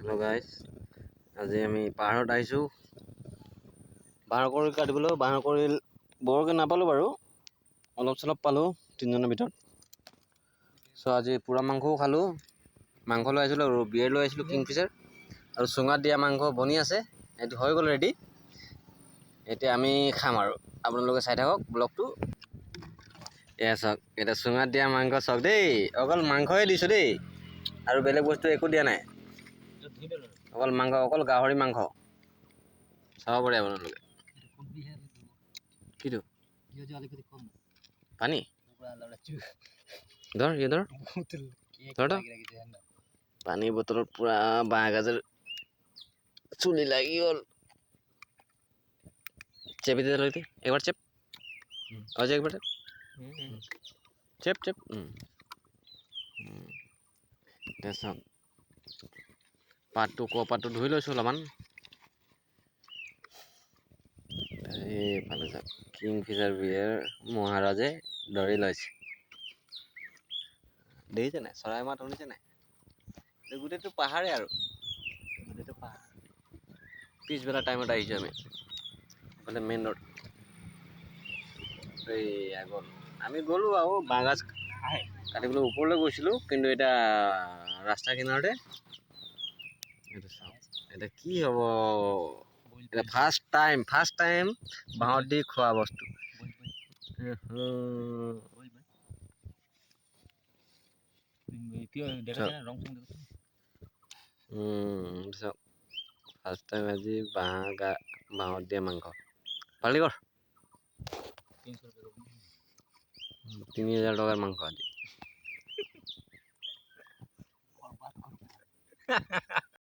hello guys आज आम पाहाৰত आईছো बाहर कल काटिबले बाहर कल बरके नापालो बारू अलप चलप पालो तीनजনৰ ভিতৰত सो आज पूरा मांसও खालो मांस লৈ আছিলো আৰু বিয়েৰ লৈ আছিলো কিংফিছাৰ আৰু চুঙাত দিয়া মাংস বনি আছে এটো হৈ গল ৰেডি এতিয়া আমি খাম আৰু আপোনালোকে চাই থাকক ব্লগটো এয়া চাওক এটা চুঙাত দিয়া মাংস চাওক দেই অকল মাংসই দিছো দেই আৰু বেলেগ বস্তু একো দিয়া নাই অকল মাংস অকল গাহৰি মাংস চাব পাৰে আপোনালোকে কিটো পানী ধৰ ধৰ ধৰ পানী বটলত পুৰা বাঁহ গাজৰ চুলি লাগি গল চেপি দিতে লাগতে একবার চেপ আজ একবার চেপ চেপ দেখাম পাতটো পাতটো ধুই লৈছো অলপমান এইফালে যাওক কিংফিছাৰ বিয়েৰ মহাৰাজে ধৰি লৈছে দেখিছে নাই চৰাই মাত শুনিছে নাই গোটেইটো পাহাৰে আৰু গোটেইটো পাহাৰ পিছবেলা টাইমত আহিছো আমি মানে মেইন ৰোড এই আগত আমি গ'লো আৰু বাঁহগাজ কাটিবলৈ ওপৰলৈ গৈছিলো কিন্তু এটা ৰাস্তা কিনাৰতে এটা চাওক এটা কি হ'ব এটা ফাৰ্ষ্ট টাইম বাঁহত দি খোৱা বস্তু ফাৰ্ষ্ট টাইম আজি বাঁহত দিয়া মাংস পালি কৰ ৩,০০০ টকাৰ মাংস আজি